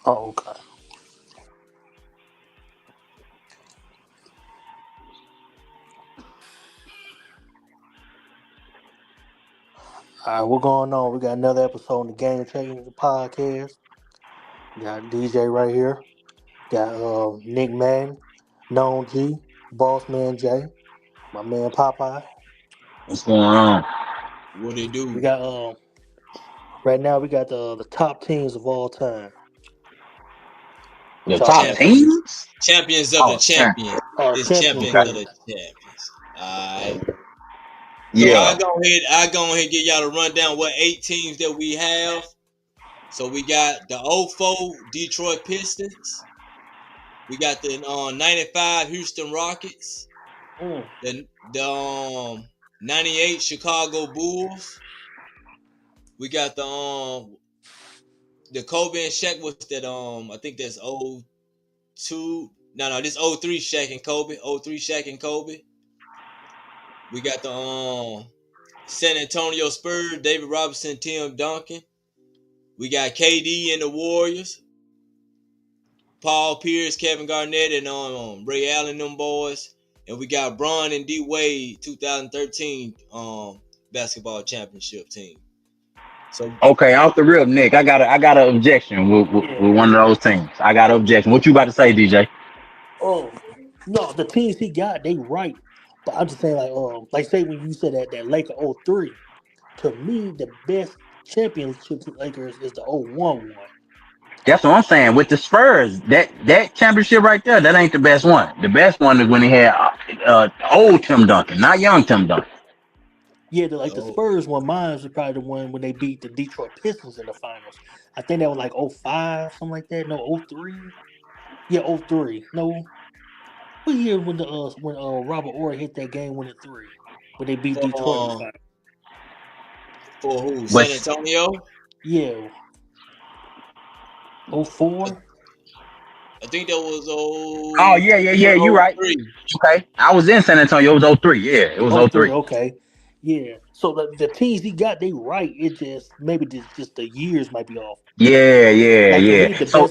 Oh, okay. All right, what's going on? We got another episode of the Game Changers podcast. Got DJ right here. Got Nick Madden, Known G, Boss Man J, my man Popeye. What's going on? What they We do? got right now we got the top teams of all time. The What y'all top think? Champions. teams? Champions of the Oh, champions. Oh, the It's champion champions okay. of team. the champions. Alright. So Yeah. I go ahead and give y'all a rundown what 8 teams that we have. So we got the '04 Detroit Pistons. We got the '95 Houston Rockets. Mm. The '98 Chicago Bulls. We got the Kobe and Shaq was that I think that's '02. No, this '03 Shaq and Kobe. '03 Shaq and Kobe. We got the San Antonio Spurs, David Robinson, Tim Duncan. We got KD and the Warriors, Paul Pierce, Kevin Garnett, and Ray Allen, them boys. And we got Bron and D Wade, 2013 basketball championship team. So Okay, off the rip, Nick. I got an objection Yeah, with one of those teams. I got an objection. What you about to say, DJ? Oh no, the teams he got, they right. But I'm just saying, like say when you said that Laker '03, to me the best championship Lakers is the '01 one. That's what I'm saying. With the Spurs, that championship right there, that ain't the best one. The best one is when he had old Tim Duncan, not young Tim Duncan. Yeah, the oh, Spurs one, mine was probably the one when they beat the Detroit Pistons in the finals. I think that was like '05, something like that. No, '03. Yeah, '03. No, what year when Robert Ory hit that game winning three when they beat for Detroit in the finals? for who? San But Antonio. Yeah, I, '04. I think that was oh yeah. You right. 03. Okay, I was in San Antonio. It was '03. Yeah, it was '03. '03. Okay. Yeah. So the teams he got, they right. It just maybe just the years might be off. Like to me, Yeah. So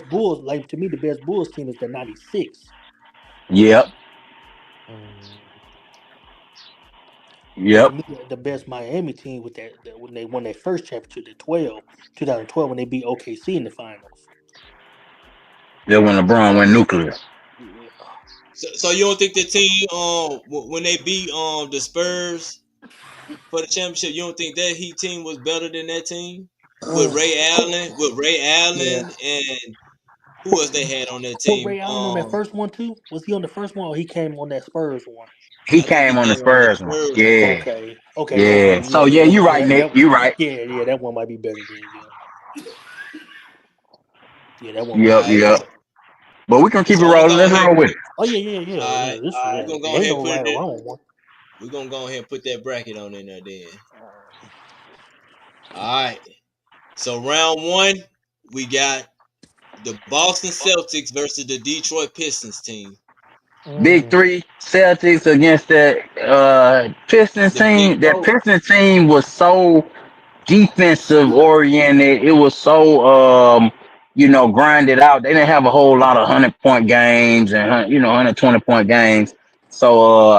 to me, the best Bulls team is the '96. yep, And to yep. me, the best Miami team with that when they won their first championship, 2012, when they beat OKC in the finals. That when LeBron went nuclear. Yeah. So you don't think the team when they beat the Spurs for the championship, you don't think that Heat team was better than that team with Ray Yeah. Allen and who else they had on that Put team? Ray Allen on that first one too. Was he on the first one, or he came on that Spurs one? He I think came he on the came on that Spurs one. Spurs one. Yeah, Okay. yeah. So Yeah, yeah, you right, Nick. You right. yeah, that one might be better than yeah, that one might be Yep, All right, better. yep. But we can keep it so I'm gonna rolling. go Let's ahead. roll with it. Oh yeah. All right, This we're gonna go ain't ahead and no put right or it. wrong one. We're gonna go ahead and put that bracket on in there then. All right. So round one, we got the Boston Celtics versus the Detroit Pistons team. Big Mm. three Celtics against that Pistons The Big team. That Four. Pistons team was so defensive oriented. It was so grinded out. They didn't have a whole lot of 100-point games and 120-point games. So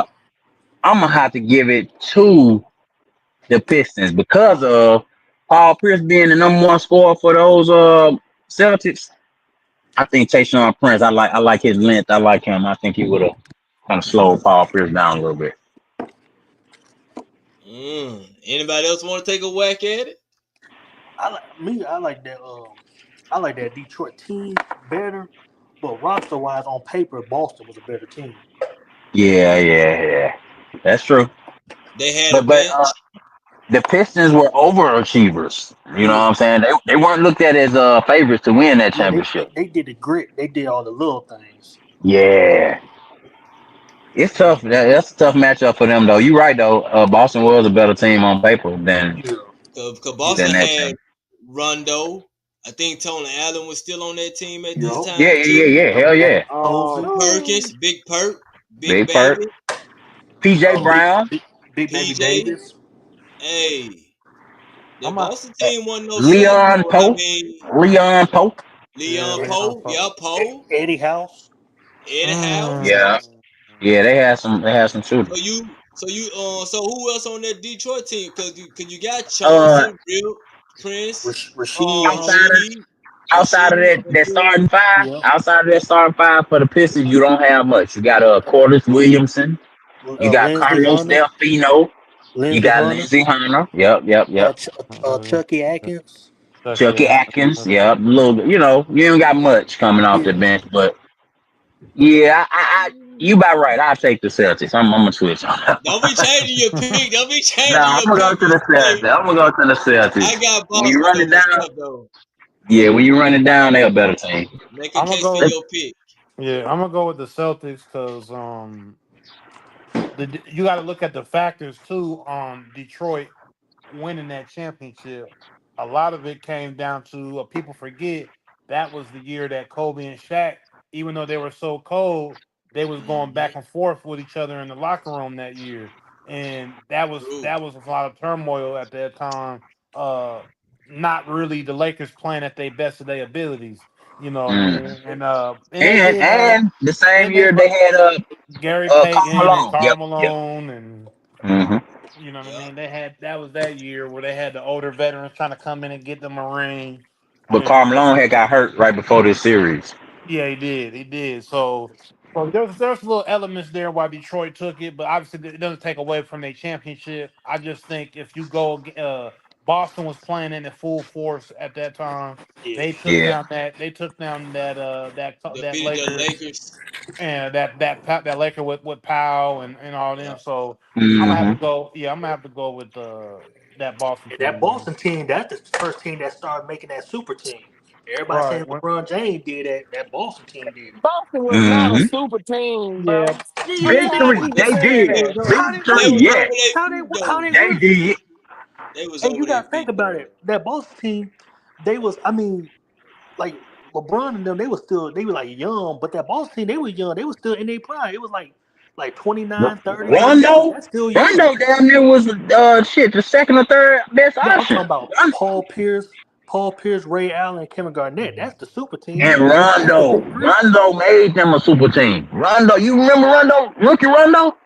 I'm gonna have to give it to the Pistons because of Paul Pierce being the number one scorer for those Celtics. I think Tayshaun Prince. I like his length. I like him. I think he would have kind of slowed Paul Pierce down a little bit. Anybody else want to take a whack at it? I like that. I like that Detroit team better, but roster wise, on paper, Boston was a better team. Yeah. That's true. They had a But bench. the Pistons were overachievers. You know what Yeah, I'm saying? They weren't looked at as favorites to win that yeah. championship. They did the grit. They did all the little things. Yeah. It's tough. That's a tough matchup for them, though. You're right, though. Boston was a better team on paper Yeah, Cause yeah, Boston than that had team. Rondo. I think Tony Allen was still on that team at this yup, Yeah, time yeah, too. yeah, yeah. Hell yeah. Posey, Perkins, Big Perk, Big Big Perk. Baby, PJ big, Brown. big baby PJ. Davis. Hey, I'm that not. Boston team wasn't no slouch Leon though. I Pope. mean, Leon Pope. Leon Leon Poe. Poe. Yeah, Poe. Eddie House. Eddie House. Yeah, yeah, they had some shooters. So who else on that Detroit team? Cause you got Uh, Chauncey, Real Prince, Rasheed outside of Rasheed, outside of Rasheed. that starting five, Yep. for the Pistons, you don't have much. You got Corliss Williamson, you got Lindsey Carlos Hunter. Delfino, you Lindsey got Hunter. Lindsey Hunter. Yep. Chucky Atkins. Chucky Atkins. Yep. A little bit. You ain't got much coming off Yeah. the bench, but yeah, you about right. I'll take the Celtics. I'm gonna switch on that. Don't be changing your pick. Don't be No, changing I'm your gonna go pick. to the Celtics. I'm gonna go to the I Celtics. got When you Boston run though it down, myself though. yeah, when you run it down, they're a better team. Make a I'm gonna case for go. Let's- your pick. Yeah, I'm gonna go with the Celtics because you got to look at the factors too on Detroit winning that championship. A lot of it came down to people forget that was the year that Kobe and Shaq, even though they were so cold, they was going Mhm. back and forth with each other in the locker room that year, and that was True. that was a lot of turmoil at that time. Uh, Not really the Lakers playing at their best of their abilities. You know what I Mm. mean? And they did have And the same and they year they had Gary Karl Payton and Malone. Yep. Karl Malone and Hmm. you know what I Yeah. mean? They had that was that year where they had the older veterans trying to come in and get them a ring. But Karl Malone had got hurt right before this series. Yeah, he did. He did. So there's little elements there why Detroit took it, but obviously it doesn't take away from their championship. I just think if you go, Boston was playing in the full force at that time. Yeah. Yeah. They took down that Defeated the Lakers Lakers. and that Laker with Powell and all them. Yeah. So I'm gonna have to Hmm. go. Yeah, I'm gonna have to go with that Boston And that team, man. Boston team, that's the first team that started making that super team. Everybody Right. saying LeBron James did that. That Boston team did it. Boston was not a Hmm. super team, Yeah. bro. Yeah, How they, many they times Victory. we was. can They say did. They, that, bro? How they they Victory. was what? Yeah. over their How they peak how though. they They was? did. They was And over you their gotta think peak about though. it. That Boston team, they was. I mean, like LeBron and them, they were like young, but that Boston team, they were young. They were still in their prime. It was like 29, 30. I mean, Rondo. that's still young. Rondo down there was the second or third best No, I'm talking option. about Paul Pierce, Ray Allen, Kevin Garnett. That's the super team. And That's the big three. Rondo made them a super team. Rondo, you remember Rondo, rookie Rondo?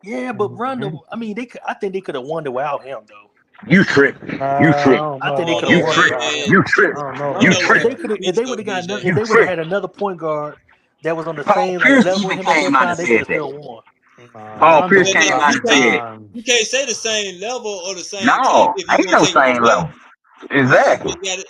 Yeah, but Rondo, I mean, I think they could have won it without him, though. You tripping? You I tripping? don't I think know they about could have You that. won it tripping? without him. Man, You I tripping? don't know You about Rondo was If that. they tripping? a could have, if beast they would though, have got another, DJ. if You they would have had tripping? another point guard that was on the Paul same like Pierce level with even him at came that out and time, they could said have that. still won. Paul Pierce Rondo But was came look, out out you and can't said, prime. you can't say the same level or the same team "No, if you're ain't gonna no take it same away. level." Exactly. You got to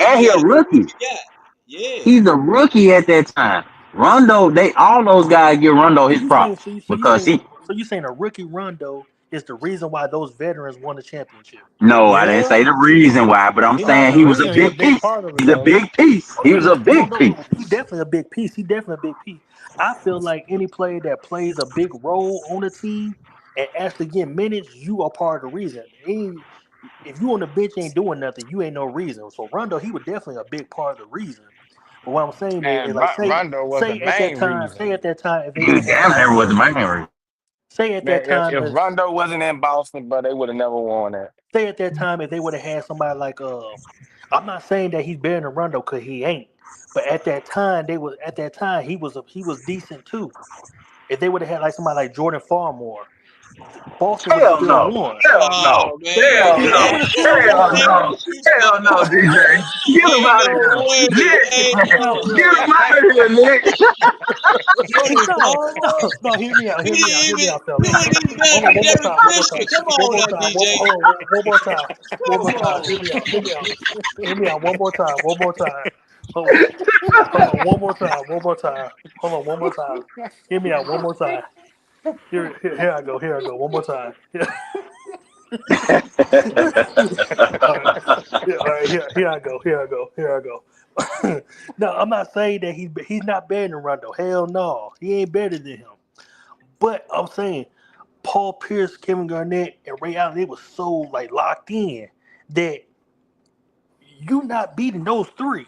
And you he got a to go with what rookie. you got. Yeah. He's a rookie at that time. Rondo, all those guys give Rondo So his you saying, props because he. so you saying a rookie Rondo is the reason why those veterans won the championship? No, I didn't Yeah. say the reason why, but I'm He not saying the he was a reason. He a big big piece. part of it He's a though. big piece. Oh He yeah, was a big piece. he definitely a big piece. He definitely a big piece. I feel like any player that plays a big role on the team and actually get minutes, you are part of the reason. If you on the bench ain't doing nothing, you ain't no reason. So Rondo, he was definitely a big part of the reason. But what I'm saying is And like Rondo was the main say reason. at that time, if they would He have had damn like near was the main. say at Man, that time, if Rondo wasn't in Boston, but they would have never won that. say at that time if they would have had somebody like I'm not saying that he's better than Rondo because he ain't. But at that time he was decent too. If they would have had like somebody like Jordan Farmore, Boston would have Hell still no. won. Hell no. Oh man, Hell you They no. would ain't have still you Hell won. can't no. you Hell no, DJ. Get him ain't out of no here. way. Nick. Ain't no No, Get way. him out of here, Nick. Jordan Farmer. no. Hear me out. You Hear didn't me even out, fellas. you wouldn't even Hold better on, than Derek Fisher. Come on now, DJ. one more time, Come on. hear me out, one more time. Hold on, hold on, one more time. Hear me out, one more time. Here I go, one more time. All right, here I go. No, I'm not saying that he's not better than Rondo. Hell no, he ain't better than him. But I'm saying Paul Pierce, Kevin Garnett, and Ray Allen, they was so like locked in that you not beating those three.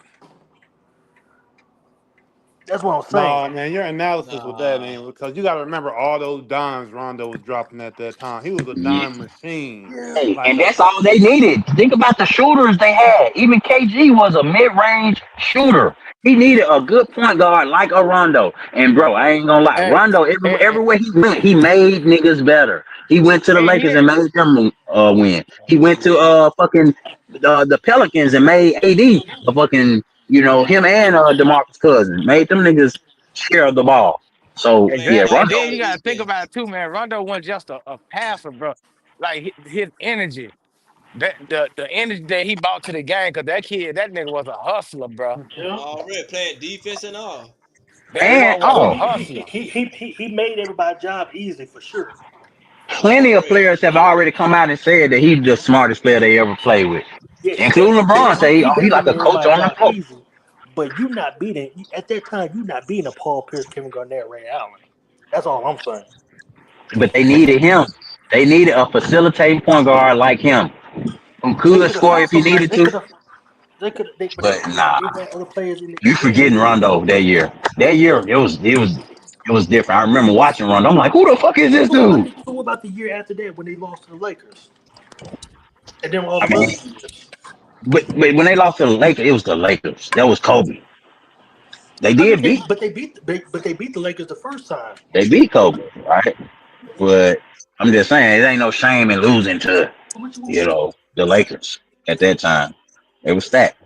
That's what I'm saying. No, man, your analysis with that Nah. ain't because you got to remember all those dimes Rondo was dropping at that time. He was a Yeah. dime machine. Yeah. Hey, Like and that's all they needed. Think about the shooters they had. Even KG was a mid-range shooter. He needed a good point guard like a Rondo. And bro, I ain't gonna lie, Hey, Rondo everywhere he went, he made niggas better. He went to the and Lakers here, and made them win. He went to Yeah. fucking the Pelicans and made AD a fucking him and DeMarcus Cousins made them niggas share the ball. So Man, yeah, exactly. watch And Rondo. then that you got to think defense. about it too, man. Rondo wasn't just a passer, bro. Like his energy, that the energy that he brought to the game, because that nigga was a hustler, bro. Yeah. Already playing defense and all. That And boy was a Oh, hustler. he made everybody's job easy for sure. plenty of Already. players have already come out and said that he's the smartest player they ever played with, Yeah, including LeBron. Say he he definitely like a made coach everybody's on the job floor. easy. But you not beating at that time. You not beating a Paul Pierce, Kevin Garnett, Ray Allen. That's all I'm saying. But they needed him. They needed a facilitating point guard like him who They could could have score found if he somebody. needed to. But But nah, they had other players in you the forgetting league. Rondo that year. That Yeah. year it was different. I remember watching Rondo. I'm like, who the fuck is this dude? So what about the year after that when they lost to the Lakers? And then all I them other mean, years. but when they lost to the Lakers, it was the Lakers. That was Kobe. They I mean, did beat they beat the Lakers the first time. they beat Kobe, right? But I'm just saying it ain't no shame in losing to the Lakers at that time. It was stacked.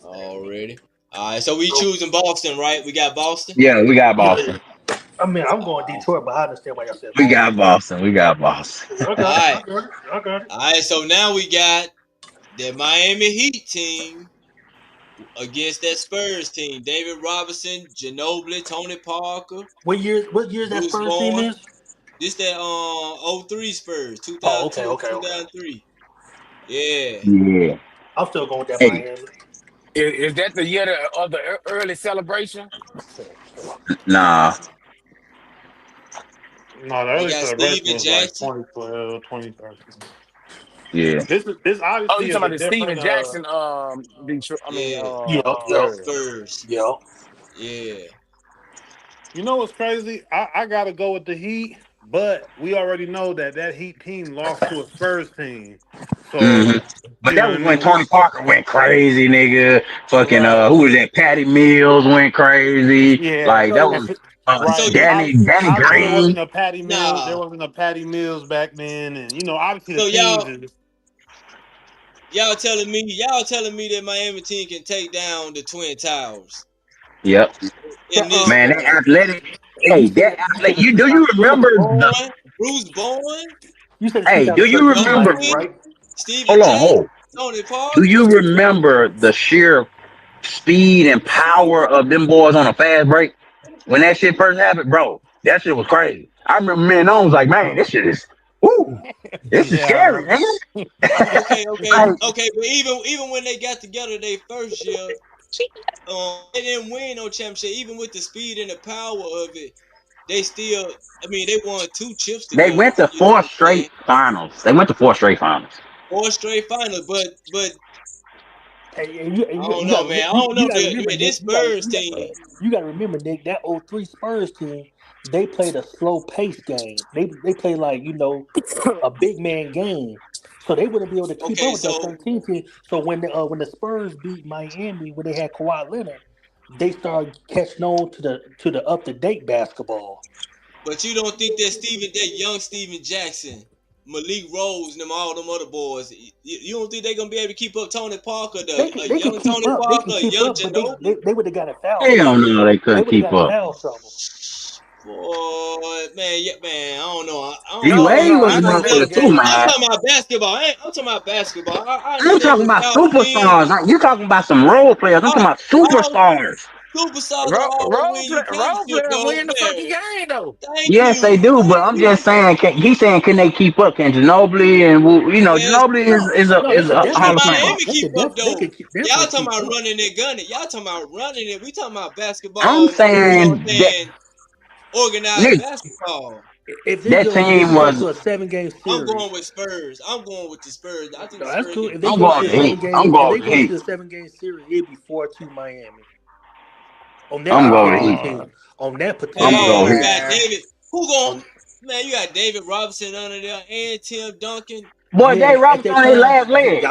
Already. All right, so we choosing Boston, right? We got Boston. Yeah, we got Yeah. Boston. I mean, I'm going All Detroit, but I understand why y'all said We Boston. got Boston. We got Boston. I got it. right. I got it. I got it. All right, so now we got the Miami Heat team against that Spurs team. David Robinson, Ginobili, Tony Parker, What year that Bruce Spurs team Bowen. is? This that '03 Spurs, Oh, okay, 2002, okay, okay. 2003. Yeah. Yeah. I'm still going with that Hey, Miami. Is that the year of the early celebration? nah. no, the They early got celebration Steven was like Jackson. 2012, 2013. Yeah. This Oh, you obviously talking is a about the Steven different. Jackson? Detroit. I mean, Yeah. Yep. Spurs. Spurs. Yep. Yeah. You know what's crazy? I gotta go with the Heat, but we already know that Heat team lost to a Spurs team. hmm So But you know that what I was when mean? Tony Parker went crazy, nigga. Fucking Right. who was that? Patty Mills went crazy. Yeah. Like that So was so Right. you Danny Obviously there Green. wasn't a Patty Mills. There nah. wasn't a Patty Mills back then, and obviously the So teams y'all is y'all telling me that Miami team can take down the Twin Towers Yep. in this Man, that score. athletic. And Hey, that you said athletic. the Do you remember Bruce the? Bowen, Bruce Bowen, you said the Hey, do you 2013 remember? Miami, Ginobili, right? Steven Hold on, Jackson, hold. Tony Do Parker. you remember the sheer speed and power of them boys on a fast break when that shit first happened, bro? That shit was crazy. I remember me and I was like, man, this shit is, woo, this is yeah, I scary, remember. man. Like, Okay. But even when they got together, they first year, they didn't win no championship. Even with the speed and the power of it, they still. I mean, they won 2 chips they together. went to You know four what I'm saying? straight finals. They went to four straight finals. 4 straight finals, but And I you, don't you know, got man. I don't know. you got to remember, Yeah, this Nick. Spurs team. You got to remember, Nick. That '03 Spurs team, they played a slow pace game. They played like a big man game, so they wouldn't be able to keep up Okay, with that so 13 team. So when the Spurs beat Miami, when they had Kawhi Leonard, they started catching on to the up to date basketball. but you don't think that young Steven Jackson, Malik Rose, and them all them other boys, you don't think they're gonna be able to keep up Tony Parker, a They could young keep Tony up. They Parker, can a keep young up, but Ginobili? they would have got in foul Hell trouble. no, they They couldn't would have keep got in up. foul trouble. Boy, man, yeah, man, I don't D know. No, Wade no, was I a know Now, motherfucker Nick too, Gates. I'm man. talking about basketball. I'm talking about basketball. I I'm understand talking what about y'all saying. superstars. You talking about some role players. I'm talking All, about all superstars. superstars don't always win you Role championship, players though. win the fucking Yeah, game though. thank Yes, they you, do, but thank I'm just you. saying. He's saying, can they keep up? Can Ginobili and Yes, Ginobili is No, is a no, they is could a can Hall definitely of keep Famer. Miami up. keep up They though? could Y'all definitely talking keep about up. running and gunning. Y'all talking about running it. We talking about I'm basketball. You know what saying I'm that saying? Organized Nick, basketball. that If team it goes was. to a 7 game I'm series, going with Spurs. I'm going with the Spurs. I think no, the that's Spurs cool. can If they beat I'm go going to with a the Miami. seven Heat. game, I'm if going they with the go to Heat. a 7 game series, it'd be 4-2 Miami. on that I'm going with particular Heat. team. On that I'm particular gonna Hey, go you with team. Heat. got David. Who going? On Man, you got David Robinson under there and Tim Duncan. Boy, yeah, Dave at Robinson that on his time, last leg.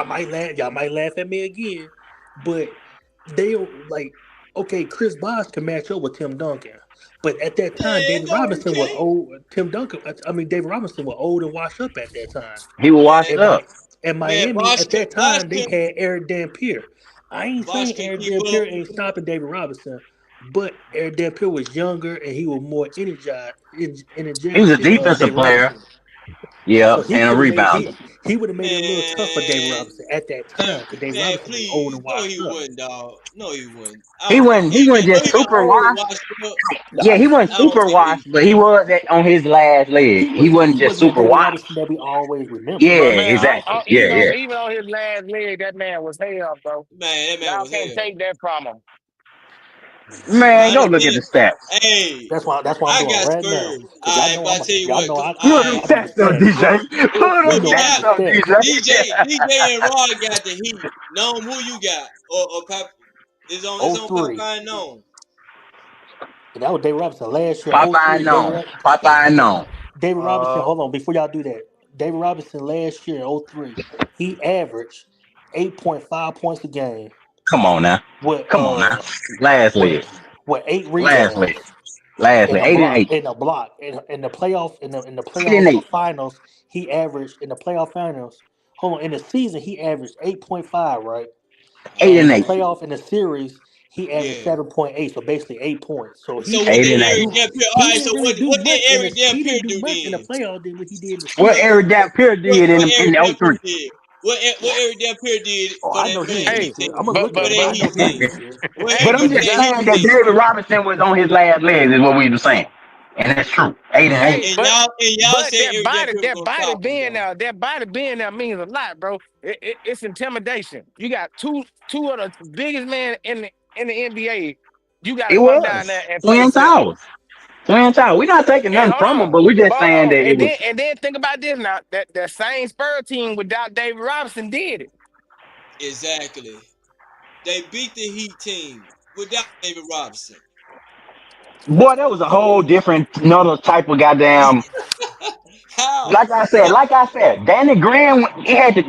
y'all might laugh at me again, but they don't like. Okay, Chris Bosh can match up with Tim Duncan, but at that time, Man, David no, he Robinson was can't. old. Tim Duncan, I mean, David Robinson was old and washed up at that time. He was washed Man, And up. man, Miami Bosch at could, that time, they had Eric Dampier. I ain't Bosch saying could Eric keep up. Dampier ain't stopping David Robinson, but Eric Dampier was younger and he was more He was energetic a than defensive David player. Robinson. Yeah, So he and a could have made rebounder. he would have made it a little tough for David Man, Robinson at that time because David man, Robinson was old please. and No, washed he up. wouldn't, dog. No, he wouldn't. He wasn't. He wasn't No, just he been super old and washed. washed up. Yeah, Nah, he wasn't I don't super think he. washed, but he was on his last leg. He he wasn't just wasn't the super David washed. Robinson that we always remember. Yeah, But man, exactly. Yeah, even on yeah. even on his last leg, that man was hell, bro. Man, that man Y'all was can't hell. take that from him. Man, I go done look at seen the it. stats. Hey, That's why I'm I doing got right now Spurs. because y'all know But I tell you y'all what, know Pull them I do the stats up, stats. DJ. Pull You them what know we I do stats got? the up, stats. DJ and Rod got the Heat. Nom, who you got? Or Pop? It's Oh on three. Popeye and Nom. And that was David Robinson last year. Oh Popeye three. known. Popeye known. David Robinson. Uh, Hold on, before y'all do that, David Robinson last year in oh 03, he averaged 8.5 points a game Come on now. with Come on now. Last with leg. eight Last leg. rebounds Last in leg. a 8 and 8. block in the playoff in the 8 and playoff 8. finals. He averaged in the playoff finals. Hold on, in the season he averaged 8.5, right? 8 And in and the 8. playoff in the series he averaged Yeah. 7.8, so basically 8 points. So So what Eight did and really 8. Eric do Dampier? All he right. So didn't really do what did much in the Eric he Dampier didn't do do much in the then? playoff than what he did in the What series. Eric Dampier did What in Eric the Dampier 03. did? What Eric Dampier did Oh, for I that know for he that ain't do Heat Hey, shit. team? I'm gonna look For at but it, that but I Heat know he ain't team? do shit. But For I'm just that Heat saying that team? David Robinson was on his last legs, is what we were saying. And that's true. 8 and 8. hey, And but y'all but said Eric Dampier was that gonna body stop him being though. there, means a lot, bro. It's intimidation. You got two of the biggest men in the NBA. You got to It come down was. there and play Twin center. Towers. Twin Towers. We're not taking And nothing hold from them, on, but we're just hold saying on, that it was. and then think about this now. That same Spurs team without David Robinson did it. Exactly. They beat the Heat team without David Robinson. Boy, that was a whole different, another type of goddamn. How? Like I said, Danny Green.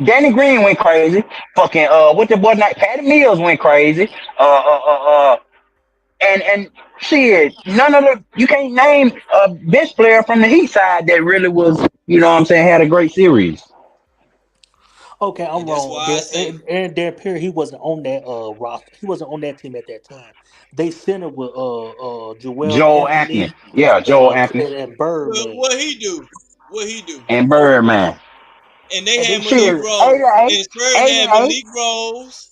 Danny Green went crazy. Fucking what the boy night? Patty Mills went crazy. And shit, none of the you can't name a bench player from the Heat side that really was, what I'm saying, had a great series. Okay, I'm And that's wrong. why I say Aaron Dampier, he wasn't on that roster. He wasn't on that team at that time. They centered with Joel Joel Anthony, Anthony yeah, Joel Anthony and Birdman. what he do. What he do. and Birdman. And they And had they Shit, Malik centered. 8 Rose. and 8, And Spurs 8 had and 8, Malik Rose,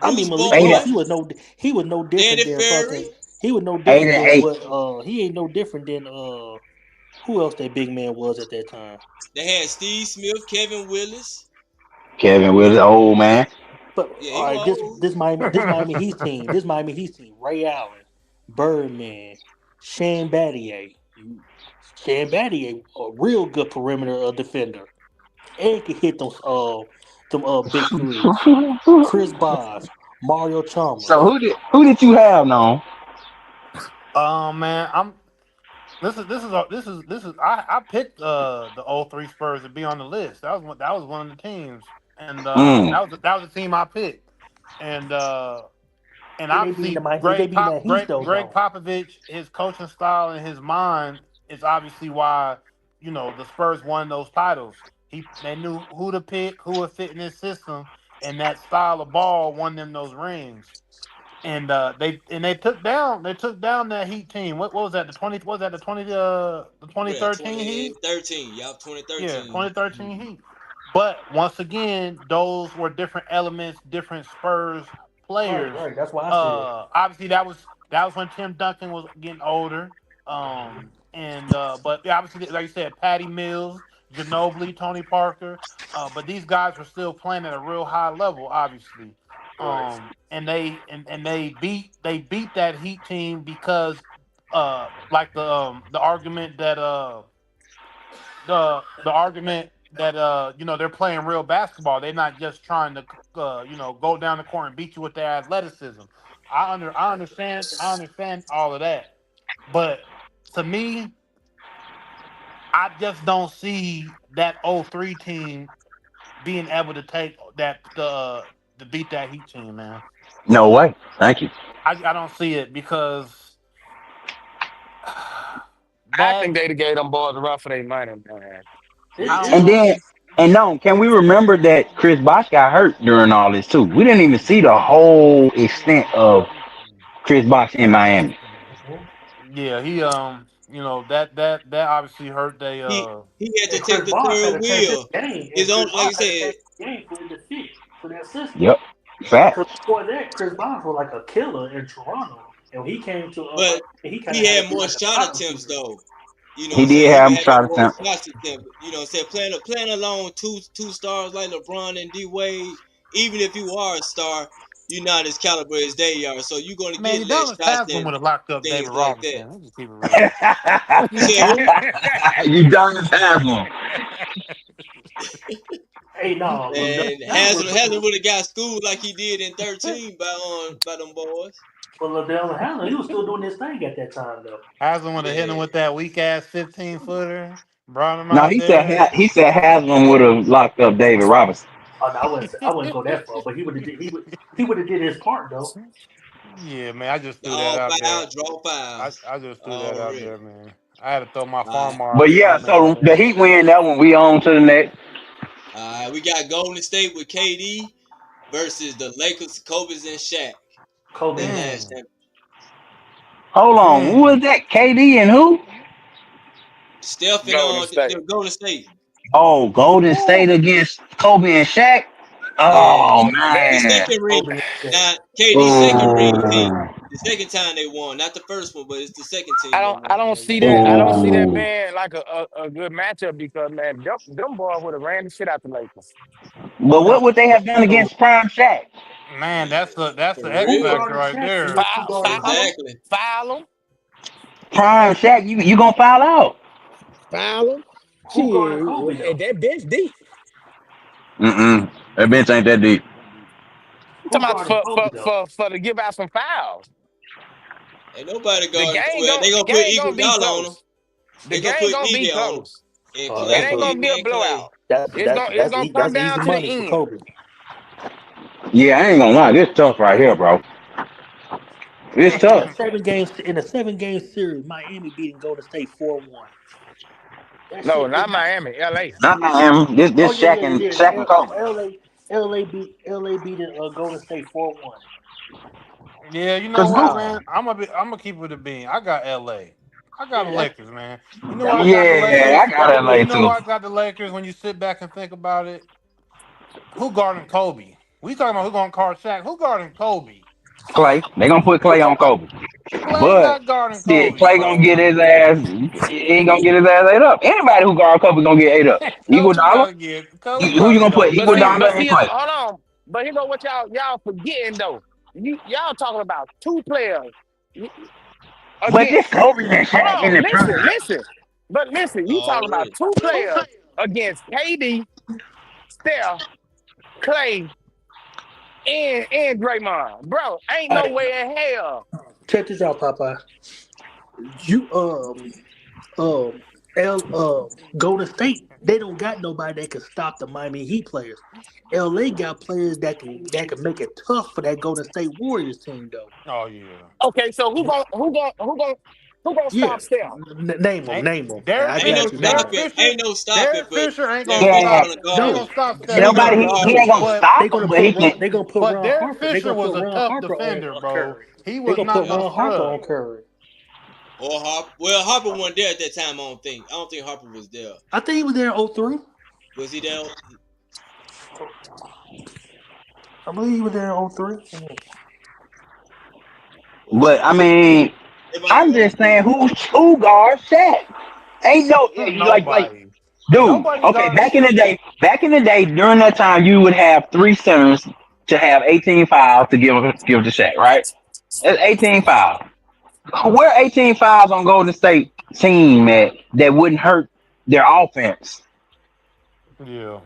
I Bruce mean Malik 8 Rose, and Bowen, he was no different Danny than Ferry. fucking he was no 8 different and than 8. what he ain't no different than who else that big man was at that time. They had Steve Smith, Kevin Willis. Kevin was old man. But Yeah, all he right, was old. This Miami Heat team. This Miami Heat team. Ray Allen, Birdman, Shane Battier. Shane Battier, a real good perimeter defender. And can hit them big threes. Chris Bosh, Mario So Chalmers. who did you have now? man, I'm. This is. I picked the '03 Spurs to be on the list. That was one of the teams, and Mm. that was the team I picked, and And they beat obviously they beat that Heat though, Greg don't. Popovich, his coaching style and his mind is obviously why the Spurs won those titles. They knew who to pick, who would fit in his system, and that style of ball won them those rings. And they took down that Heat team. What was that? The Yeah, 2013 Heat? 2013. Y'all Yeah, 2013. 2013 Heat. But once again, those were different elements, different Spurs Right, players. right. That's why I said. Obviously that was when Tim Duncan was getting older. And but yeah, obviously, like you said, Patty Mills, Ginobili, Tony Parker. But these guys were still playing at a real high level, obviously. Right. And they beat that Heat team because like the argument that the argument they're playing real basketball. They're not just trying to go down the court and beat you with their athleticism. I understand all of that, but to me, I just don't see that '03 team being able to take to beat that Heat team, man. No way. Thank you. I don't see it because I that think they gave them boys a run for their money, man. I don't And know. then, and no, can we remember that Chris Bosh got hurt during all this too? We didn't even see the whole extent of Chris Bosh in Miami. Yeah, he that obviously hurt they He had to And Chris take the Bosh had third to change his wheel. game, His and own, Chris like I Bosh had to said, change his game for it to fit for that system. Yep. Because Fact. before that, Chris Bosh was like a killer in Toronto, and when he came to but he kind he of had to had be more like a shot spot attempts receiver. though. You know what He I'm saying? did He have would him have shot more attempt. shots attempts. You know what I'm saying? Playing along two stars like LeBron and D Wade, even if you are a star, you're not as caliber as they are. So you're gonna man, get less Udonis shots Haslam and would have locked up David things like that. Robinson. Let's just keep it real. You said who? You done have one. Hey, no, look, And Haslam would have got schooled like he did in 13 by them boys. but Liddell Allen, he was still doing his thing at that time though. Haslam would have hit him Yeah. with that weak ass 15-footer, brought him No, out he said there. he said Haslam would have locked up David Robinson. Oh, no, I wouldn't go that far, but he would have did his part though. Yeah, man, I just threw that All out there. foul, draw fouls. I just threw that out Already. there, man. I had to throw my All right. farmer But yeah, comment out so the there. Heat win that one. We on to the next. We got Golden State with KD versus the Lakers, Kobe's and Shaq. Kobe That and last Mm, time. Hold on, who was mm. that? KD and who? Steph and Golden State. the Golden State. Oh, Golden State Woo. against Kobe and Shaq. Yeah. Oh The man. second ring. Kobe and Shaq. Now KD's second ring team. Ooh. The second time they won. Not the first one, but it's the second I team they don't won. I don't see that. I don't see that Ooh. being like a good matchup because man, them boys would have ran the shit out the Lakers. But No, what would they have done so against Prime Shaq? Man, that's For the X who real. factor guarded right Shaq and there. who guarded Foul Kobe? them, Exactly. foul them, Prime Shaq, you gonna foul out? foul them. Who guarded Kobe Shit, though? that bench deep. That bench ain't that deep. I'm Who talking about guarded Kobe though? for to give out some fouls. Ain't nobody The guarding. game Well, gon' they the gonna put game gonna be Iguodala on them. close. The They gonna game put gonna be Iggy on them close. and Oh, It that's Clay. ain't a gonna be Iggy a and Clay. blowout. It's gonna come that's down easy to money for the end. Kobe. Yeah, I ain't gonna lie, this tough right here, bro. It's And tough. in a 7 game series, Miami beating Golden State 4-1. That No, shit not did not. Miami, LA. Not Miami. Oh This yeah, Shaq yeah, and yeah. Shaq and Kobe. LA beating Golden State 4-1. Yeah, you know Cause what, who? man? Wow. I'm gonna keep it a bean. I got LA. I got the Yeah, Lakers, man. You know that why I was got the Yeah, I Lakers? that got was LA You know too. why I got the Lakers when you sit back and think about it? Who guarding Kobe? We talking about who gonna guard Shaq. Who guarding Kobe? Clay. They gonna put Clay on Kobe. Clay But not guarding shit, Kobe, Clay gonna bro. get his ass. He ain't gonna get his ass ate up. Anybody who guard Kobe gonna get ate up. Iguodala. Kobe Who you about to gonna put? go Iguodala But and see, crazy. Clay. hold on. But you know what y'all forgetting though. Y'all talking about two players But this against. Kobe and Hold Shaq in on, the prime. listen. But listen, you talking about Already. two players against KD, Steph, Clay, and Draymond. Bro, ain't no Hey, way in hell. check this out, Papa. You Golden State, they don't got nobody that can stop the Miami Heat players. LA got players that can make it tough for that Golden State Warriors team though. Oh yeah. Okay, so who gonna Yeah, stop Steph? name Ain't them. Derek I Ain't no got Fisher? you now. Derek stopping. Fisher? Ain't no stopping. Derek But Fisher ain't gonna Derek Fisher Yeah, stop. gonna Ain't guard No, gonna him. stop ain't Steph no, no, nobody. Gonna no. guard He him ain't gonna though. But stop They're him, gonna but put he can. Ron. They're gonna put but Ron Derek Harper. They're Fisher gonna put was a Ron tough Harper defender, on bro. Curry. He They're was gonna not put no Ron Harper on scrub. Curry. Or Harper. Well, Harper wasn't there at that time. I don't think. I don't think Harper was there. I think he was there in '03. Was he there? I believe he was there in '03. Well, But shit. I mean, If I I'm just saying, who guards Shaq? Ain't no like Nobody. dude. Nobody Okay, guarding Shaq. back in the day, during that time, you would have three centers to have 18 fouls to give to Shaq, right? That's 18 fouls. Where 18 fouls on Golden State team at that wouldn't hurt their offense? Yeah.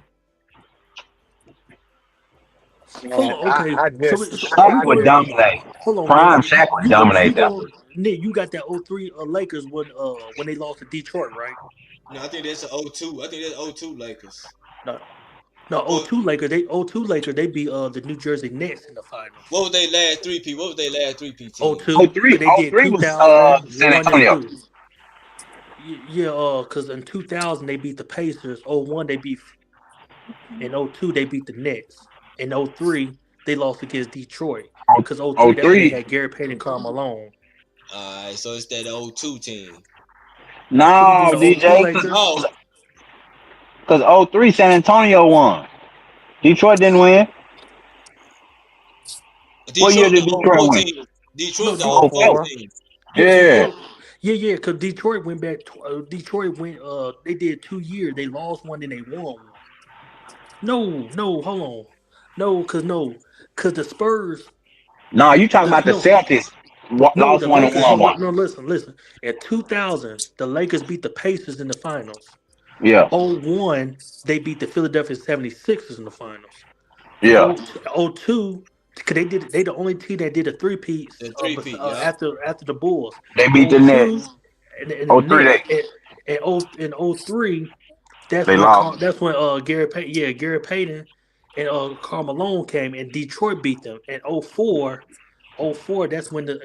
Hold Man, on, okay. I So, just, so Shaq I would just, dominate. hold on, Nick. Prime Shaq would You go, you dominate them. go, Nick. You got that 03 Lakers when they lost to Detroit, right? No, I think that's an 02. I think that's 02 Lakers. No, no, What 02 Lakers. They beat the New Jersey Nets in the finals. what was their last 3P? What was their last 3P Oh team? two, Oh because three, they oh did three was 2000, San 1 and Antonio. 2. Yeah, because in 2000 they beat the Pacers. 01 they beat, in 02 they beat the Nets. In 03 they lost against Detroit. Because Oh 03 that's when they three. had Gary Payton and Karl Malone. Alright, so it's that 02 team. Who you do No, the 02 DJ, Lakers? Oh, because oh three San Antonio won. Detroit didn't win. What year Detroit did the Detroit 04 win? team. No, Detroit the Oh, 04 04. 04. team. yeah, Yeah. yeah, because Detroit went back. Detroit went. They did 2 years. They lost one, then they won one. No, hold on. No, because the Spurs. No, you talking The about the no, Celtics no, lost the one and Lakers. won No, one. no. Listen. In 2000, the Lakers beat the Pacers in the finals. Yeah. 01, they beat the Philadelphia 76ers in the finals. In Yeah. 02, because they the only team that did a three-peat The 3P, yup. after the Bulls. They beat the 02, Nets. and the Oh three Nets. they In 03, that's they when lost. Gary Payton and Karl Malone came and Detroit beat them. In 04, oh 04, that's when the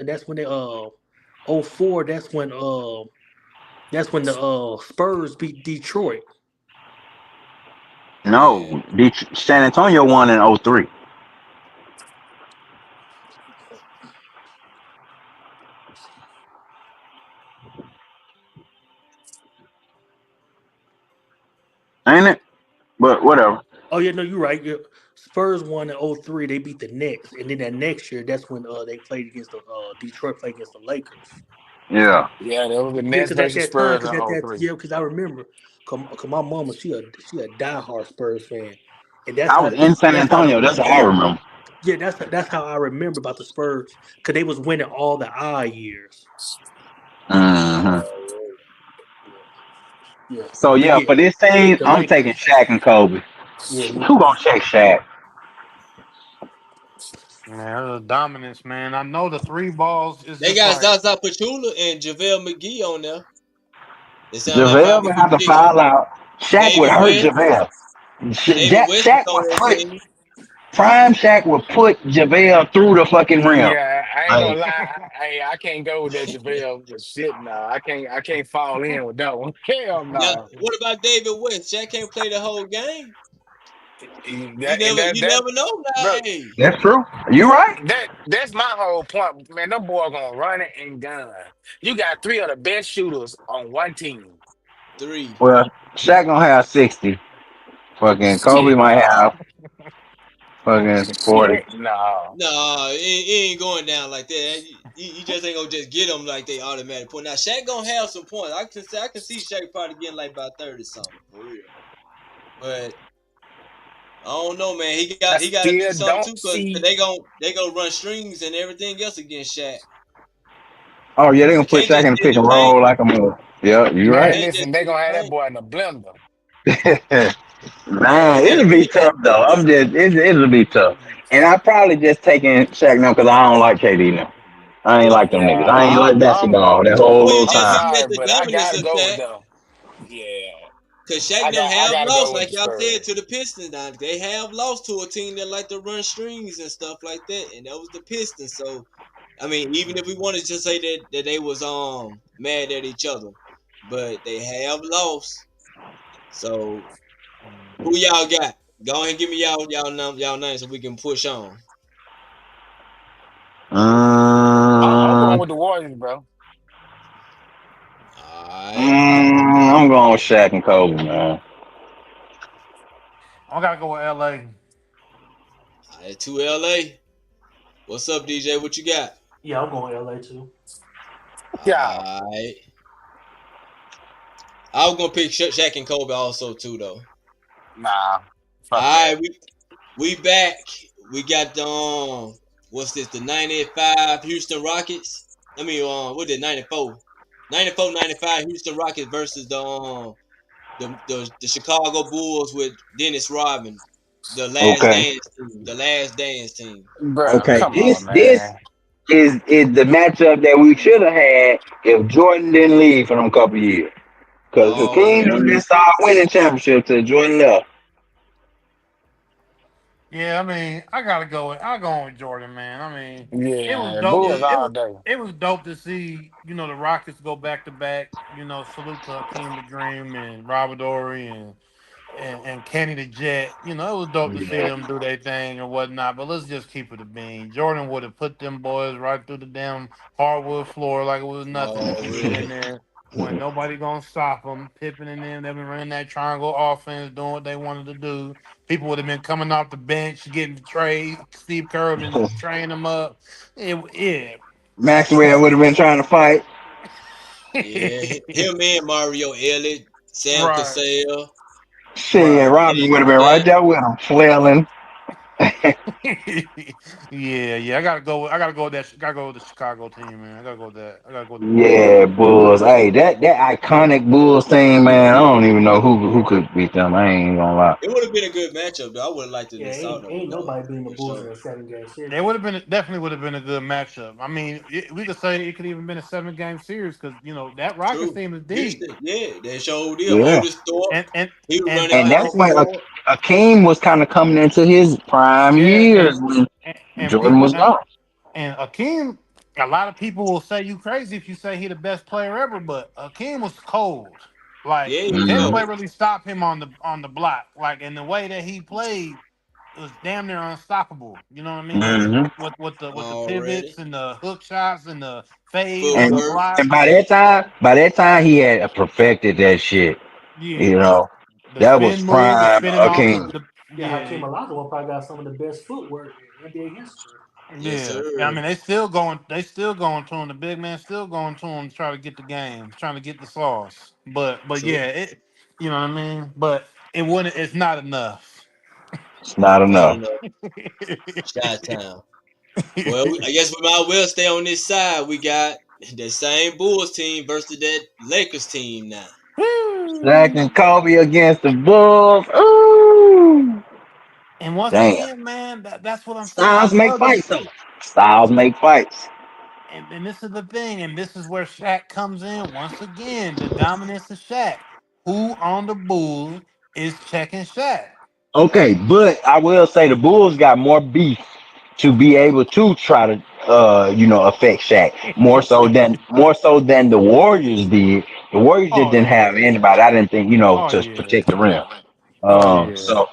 Spurs beat Detroit. Yeah. No, San Antonio won in oh three. Ain't it? But whatever. Oh yeah, no, you're right. Yeah. Spurs won in 03. They beat the Nets, and then that next year, that's when they played against the Detroit played against the Lakers. Yeah. yeah, there was the Yeah, Nets because at versus that time, Spurs in '03. because I remember, cause my mama, she a diehard Spurs fan, and I was in San Antonio. That's how I remember. that's how I remember about the Spurs, because they was winning all the odd years. Hmm. Yeah, So but yeah, yeah, for this team, the I'm taking Lakers. Shaq and Kobe. Yeah, Who gonna check Shaq? Man, the dominance, man. I know the three balls is They just got like Zaza Pachulia and JaVale McGee on there. They sound like might JaVale be would some have to kicks. foul out. Shaq would David hurt West. JaVale. David West is Shaq on would that put team. prime Shaq would put JaVale through the fucking rim. Yeah, I ain't gonna Like lie. I can't go with that JaVale shit. No, I can't fall in with that one. Hell Now, no. what about David West? Shaq can't play the whole game. You And you never know now. bro, Hey, that's true. You right. that's my whole point, man. Them boys gonna run it and gun. You got three of the best shooters on one team. 3. Well, Shaq gonna have 60. Fucking Kobe Shit, might have no. fucking 40. Shit, no. No, it ain't going down like that. You just ain't gonna just get them like they automatic point. Now Shaq gonna have some points. I can see Shaq probably getting like about 30 something for real. But I don't know, man. I He got to do still something don't too, cause see. they gonna run strings and everything else against Shaq. Oh yeah, they gonna You put can't Shaq just in the sit in pick the and paint. roll like a move. Yeah, you You Man, right. can't just listen, they sit in gonna have the that paint. boy in the blender. Man, Yeah, it'll be tough though. It'll be tough. And I probably just taking Shaq now because I don't like KD now. I ain't like them Yeah, niggas. I ain't like basketball that well, you whole just time. looking at sorry, the but I dominance gotta of go with Shaq. them. Yeah, Cause Shaq them I have gotta lost, go with like the y'all said, Spurs. to the Pistons. Now they have lost to a team that like to run strings and stuff like that, and that was the Pistons. So, I mean, even if we wanted to say that they was mad at each other, but they have lost. So, who y'all got? Go ahead and give me y'all names so we can push on. I'm going Um, with the Warriors, bro. All right, I'm going with Shaq and Kobe, man. I gotta go with LA. all right, to LA. What's up, DJ? What you got? Yeah, I'm going LA too. Yeah, All right, I was gonna pick Shaq and Kobe also too, though. nah, fuck All that. right, we back. We got the what's this? The 95 Houston Rockets. I mean, what did 94? 94, 95 Houston Rockets versus the the Chicago Bulls with Dennis Rodman, the Last Okay. Dance team, the Last Dance team. Bro, Okay. come on, This man. is the matchup that we should have had if Jordan didn't leave for them couple years. Because Hakeem would have Already, been start winning championship to Jordan left. Yeah, I mean, I go with Jordan, man. I mean, it was Yeah, dope. Bulls all day. It was dope to see, the Rockets go back to back. Salute to Hakeem the Dream and Robert Ory and Kenny the Jet. It was dope to see Yeah. them do their thing or whatnot. But let's just keep it a bean. Jordan would have put them boys right through the damn hardwood floor like it was nothing if he been in already. there when nobody gonna stop him. Pippen and them, they've been running that triangle offense, doing what they wanted to do. People would have been coming off the bench, getting the trade. Steve Kerr been training them up. Yeah. Maxwell would have been trying to fight. Yeah, him and Mario Elliott, Sam Right. Cassell, Shit, Right. Robin would have been right there with him, flailing. Yeah. I gotta go with that. Gotta go with the Chicago team, man. I gotta go with that. I gotta go with the Bulls. Yeah, Bulls. Hey, that iconic Bulls team, man. I don't even know who could beat them. I ain't gonna lie. it would have been a good matchup though. I would have liked to Yeah, have saw ain't them ain't though nobody beating the for Bulls in sure. a 7-game It series. would have been definitely would have been a good matchup. I mean, we could say it could even been a 7-game series because that Rockets True. team is deep, Houston, yeah, they showed deal. Yeah, Otis Thorpe, and and he was and running and that's power when forward. Akeem was kind of coming into his prime yeah, years when and Jordan people was gone. and Akeem. A lot of people will say you crazy if you say he the best player ever, but Akeem was cold. Like Yeah, he was can't Mm, nobody cold. really stop him on the block. Like in the way that he played, it was damn near unstoppable. You know what I mean? hmm With the Already pivots and the hook shots and the fades and the And footwork. and blocks. by that time he had perfected that shit. You Yeah, know, the that was spin move, the prime spinning off Akeem. the Yeah, Hakeem yeah. Olajuwon probably got some of the best footwork in NBA history. Yes, Yeah, I sir. mean they still going to him. The big man still going to him to try to get the game, trying to get the sauce. But True. yeah, you know what I mean. But it wouldn't. It's not enough. It's not Not enough. enough. Shot town. Well, I guess we might well stay on this side. We got the same Bulls team versus that Lakers team now. Shaq and Woo! Kobe against the Bulls. Ooh, And once damn. again, man, that's what I'm saying. I Styles make love fights these. though. Styles make fights. And this is the thing, and this is where Shaq comes in once again. The dominance of Shaq. Who on the Bulls is checking Shaq? Okay, but I will say the Bulls got more beef to be able to try to affect Shaq more so than the Warriors did. The Warriors just Oh didn't have yeah. anybody. I didn't think Oh to yeah. protect the rim. Oh Um, yeah. so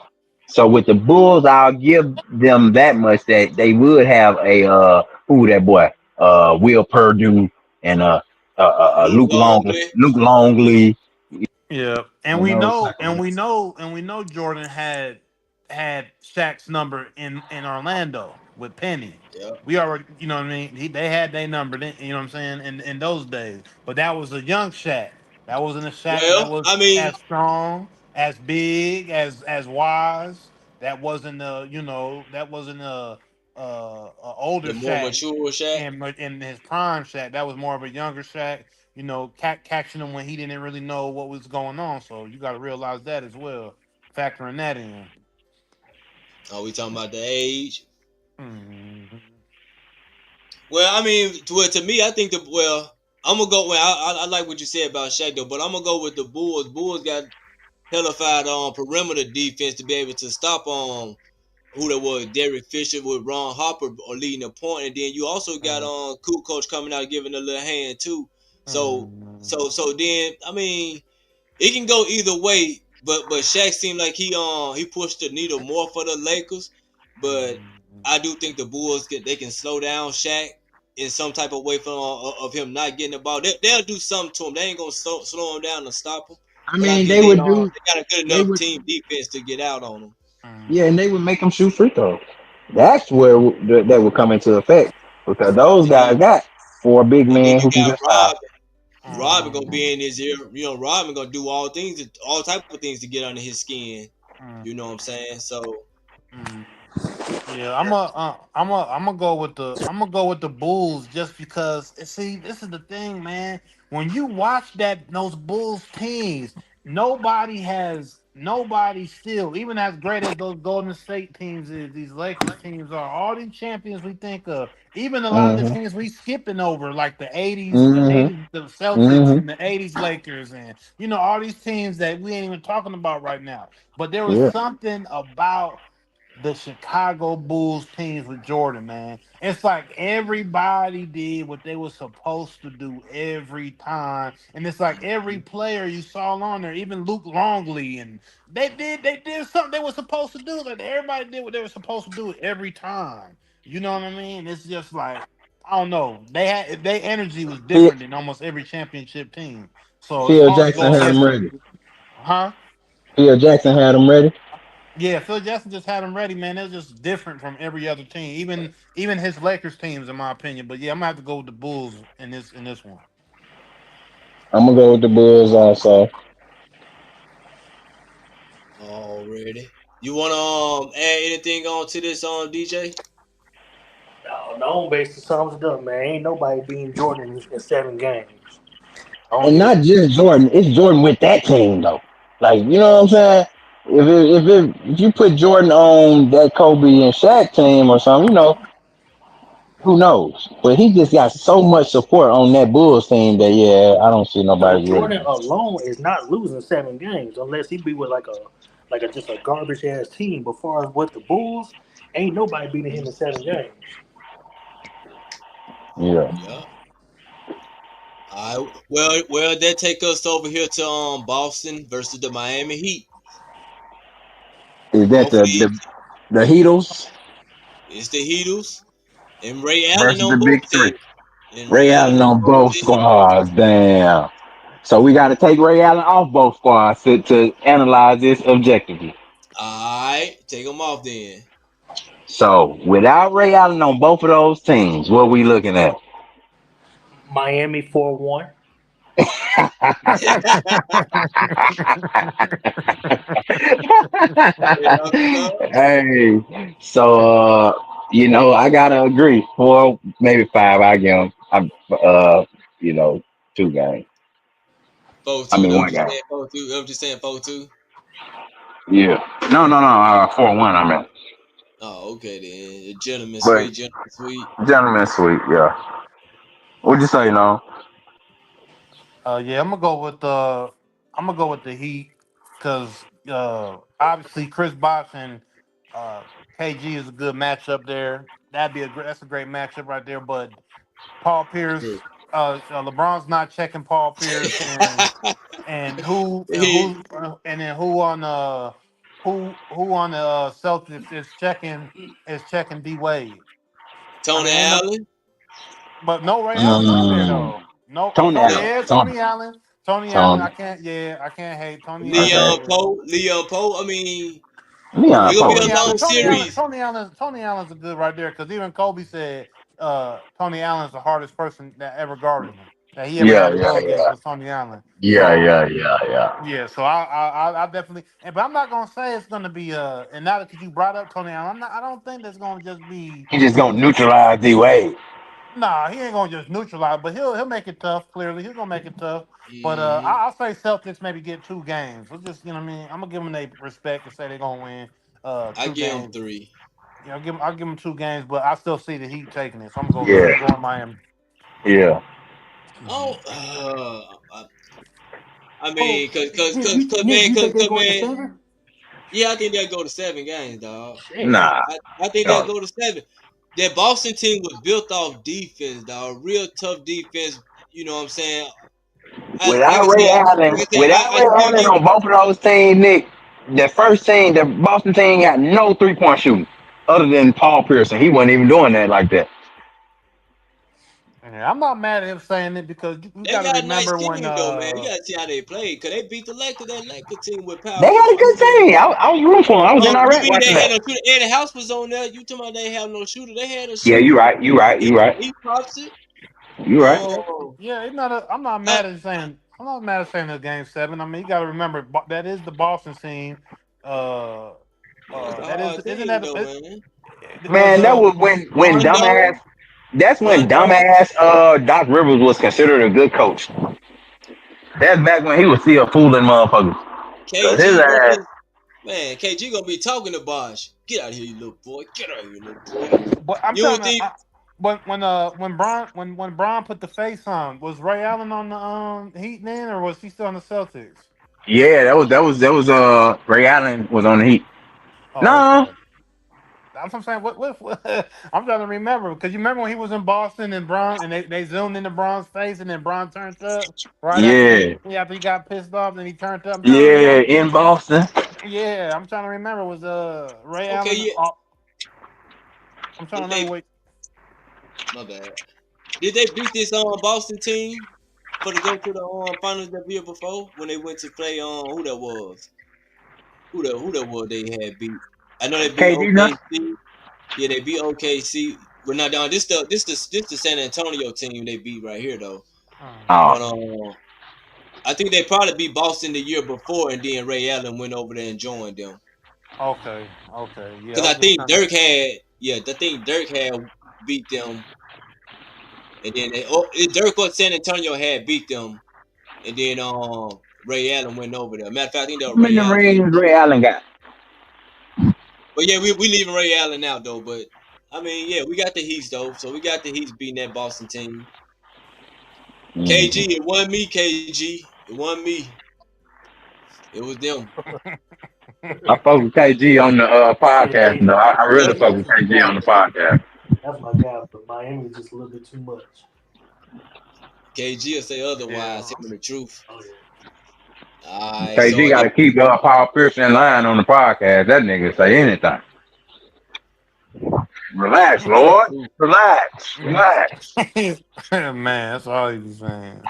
so with the Bulls, I'll give them that much that they would have a who that boy Will Perdue and Luke Longley. Luke Longley Yeah, and and we those know, type of and we guys. know, and we know Jordan had Shaq's number in Orlando with Penny. Yeah. We already, you know what I mean. They had their number, you know what I'm saying, in those days. But that was a young Shaq. That wasn't a Shaq that Well, was I mean, as strong, as big, as wise. That wasn't that wasn't a older the more Shaq mature Shaq. in his prime Shaq. That was more of a younger Shaq, catching him when he didn't really know what was going on. So you got to realize that as well, factoring that in. Are we talking about the age? Mhm. Well, I mean, to me, I think I'm gonna go. Well, I like what you said about Shaq though, but I'm gonna go with the Bulls. Bulls got hellified on perimeter defense to be able to stop on who that was, Derek Fisher with Ron Harper or leading the point, and then you also got Mhm. cool coach coming out giving a little hand too. So Mhm. so then I mean it can go either way, but Shaq seemed like he pushed the needle more for the Lakers, but Mhm. I do think the Bulls they can slow down Shaq in some type of way for of him not getting the ball. They'll do something to him. They ain't gonna slow him down and stop him, I but I mean, think they got a good they enough would, team defense to get out on him. yeah, and Mhm. they would make them shoot free throws. That's where that would come into effect because And those guys then got four big and then men you who can got get fouled. Robin gonna Mhm. be in his ear. You know, Robin gonna do all type of things to get under his skin. You know what I'm saying? So Mhm. Yeah, I'm gonna go with the Bulls just because see this is the thing, man. When you watch those Bulls teams, nobody still, even as great as those Golden State teams is, these Lakers teams are, all these champions we think of, even a lot of the Mm-hmm. teams we skipping over, like the 80s, Mm-hmm. the Celtics Mm-hmm. and the 80s Lakers, and all these teams that we ain't even talking about right now. But there was Yeah. something about the Chicago Bulls teams with Jordan, man. It's like everybody did what they were supposed to do every time. And it's like every player you saw on there, even Luke Longley, and they did something they were supposed to do. Like everybody did what they were supposed to do every time. You know what I mean? It's just like I don't know. Their energy was Phil, different than almost every championship team. So it's Phil hard to Jackson go had him against them. ready. Huh? Phil Jackson had him ready. Yeah, Phil Jackson just had him ready, man. It was just different from every other team, even his Lakers teams, in my opinion. But yeah, I'm gonna have to go with the Bulls in this one. I'm gonna go with the Bulls also. Already. You wanna add anything on to this DJ? No, basically sums it up, man. Ain't nobody beating Jordan in 7 games. I don't And give a not just Jordan, it's Jordan with that team though. Like, you know what I'm saying? If you put Jordan on that Kobe and Shaq team or something, who knows? But he just got so much support on that Bulls team that yeah, I don't see no. nobody really. Jordan alone is not losing 7 games unless he be with like a just a garbage ass team. But far as with the Bulls, ain't nobody beating him in 7 games. Yeah. Yeah. All right. Well, that take us over here to Boston versus the Miami Heat. Is that Both the of these, the Heatles it's the Heatles and Ray Allen versus on the both big three? teams. And Ray Ray Allen Allen on on both both teams. squads. Damn. So we got to take Ray Allen off both squads to analyze this objectively. All right, take them off then. So without Ray Allen on both of those teams, what we looking at? Miami 4-1. Okay, Uncle Love. Hey, so I gotta agree. 4, maybe 5. I give him. I'm, you know, 2 games. Four I two. mean, That was 1 just game. saying 4-2. That was just saying 4-2. Yeah. No, no, no. 4-1. I mean, Oh, okay then. Gentleman but sweet, gentleman sweet. gentleman sweep. Yeah. What'd you say? No. Yeah, I'm gonna go with the Heat because obviously Chris Bosh and KG is a good matchup there. That's a great matchup right there. But Paul True. Pierce, LeBron's not checking Paul Pierce, and He, who on the Celtics is checking D Wade. I Tony mean, ain't no, Allen. but no Ray Allen on there Mm, though. No, Tony No. Allen. Yeah, Tony. Tony Allen. Tony Allen. Tony. I can't hate Tony Allen. Okay. Leon Yeah. Poe. Leon Poe. I mean, Leon it's gonna be Powe a is long series. Tony Allen's a good right there because even Kobe said Tony Allen's the hardest person that ever guarded him that he ever yeah, had to yeah, go against yeah. was Tony Allen. Yeah, So yeah, yeah, yeah. yeah, so I definitely, but I'm not gonna say it's gonna be and now that you brought up Tony Allen, I don't think that's gonna just be He just gonna neutralize D Wade. nah. He ain't gonna just neutralize, but he'll make it tough. Clearly, he's gonna make it tough. But Hmm. I'll say Celtics maybe get 2 games. We'll just what I mean. I'm gonna give them their respect and say they're gonna win I two give him games. 3. I'll give them 2 games, but I still see the Heat taking it. So I'm Yeah, going Miami. yeah. Oh, Mhm. I Oh, mean, Nick, you think they going to man, 7? yeah, I think they'll go to 7 games, dog. Shit. Nah, I think they'll dog. go to 7. That Boston team was built off defense, dog. Real tough defense. You know what I'm saying? Like Without I Ray said, Allen, without Ray Allen on both of those teams, Nick, the first team, the Boston team, got no 3-point shooting other than Paul Pierce. He wasn't even doing that like that. Yeah, I'm not mad at him saying it because you they got to got a nice remember when team though, man. You gotta see how they play. Cause they beat the Lakers, that Lakers team with They power got a forward. good team. I was rooting for him. I was in You Iraq mean watching they had that. no shooter? Eddie House was on there. You talking about they have no shooter? They had a Yeah, shooter. you right. You right. He You right. he pops it. You right. yeah, Oh, yeah. I'm not uh, mad at saying the game 7. I mean, you got to remember that is the Boston team. Uh, that's a that is hard isn't team that though, man. was Man, that was when dumbass. Rondo, That's when Rondo. dumbass Doc Rivers was considered a good coach. That's back when he was still fooling motherfuckers. 'Cause his KG ass, versus man, KG gonna be talking to Bosh. Get out of here, you little boy. Get out of here, little boy. But I'm You don't telling think? you, when Braun put the face on, was Ray Allen on the Heat then, or was he still on the Celtics? yeah, that was Ray Allen was on the Heat. Oh, No, okay. That's what I'm saying. What I'm trying to remember because you remember when he was in Boston and Braun and they zoomed into Braun's face and then Braun turned up right yeah, after he got pissed off, then he turned up. I'm trying to yeah, remember. in Boston. Yeah, I'm trying to remember. Was Ray Okay, Allen? yeah. I'm trying to Did remember. they? My bad. Did they beat this Boston team for to go to the finals the year before when they went to play who that was? Who that was they had beat? I know they beat KD, no. OKC. Yeah, they beat OKC. Well, not down. This the San Antonio team they beat right here though. But Oh, I think they probably beat Boston the year before, and then Ray Allen went over there and joined them. Okay, yeah. Because I I was just think trying to. Dirk had beat them, and then Dirk or San Antonio had beat them, and then Ray Allen went over there. Matter of fact, I think that how was many Ray Allen. rings Ray Allen got? But yeah, we leaving Ray Allen out though. But I mean, yeah, we got the Heats though, so we got the Heats beating that Boston team. KG, it wasn't me. KG, it wasn't me. It was them. I fuck with KG on the Yeah, podcast. No, I really Yep. fuck with KG on the podcast. that's my guy, but Miami is just a little bit too much. KG will say otherwise. Yeah. Him and the truth. Oh yeah. All right, so KG got to keep Paul Pierce in line on the podcast. That nigga say anything. Relax, Lord. Relax. Relax. Man, that's all he was saying.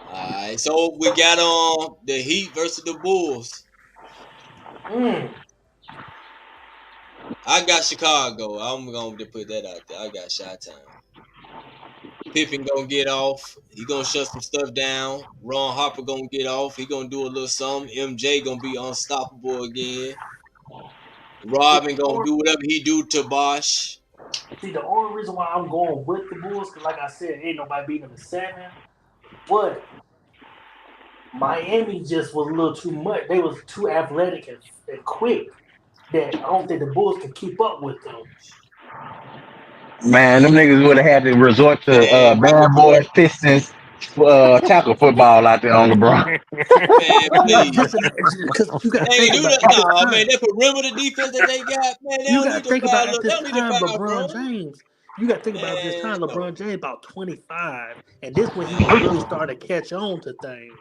Alright, so we got the Heat versus the Bulls. I got Chicago. I'm gonna put that out there. I got Chi-Town. Pippen gonna get off. He gonna shut some stuff down. Ron Harper gonna get off. He gonna do a little something. MJ gonna be unstoppable again. Robin gonna do whatever he do to Bosh. See, the only reason why I'm going with the Bulls, because like I said, ain't nobody beating them in 7. But Miami just was a little too much. They was too athletic and quick that I don't think the Bulls can keep up with them. Man, them niggas would have had to resort to Man, bad boys, Pistons, tackle football out there on LeBron. man, Not please. just because you got to They ain't think do about that. at the Nah, time. man, that perimeter defense that they got, man, they You don't got need to to think foul. about at They this don't need to time, foul, LeBron bro. James. You got to think about this Man, time, no. LeBron James about 25, and this when he really started to catch on to things.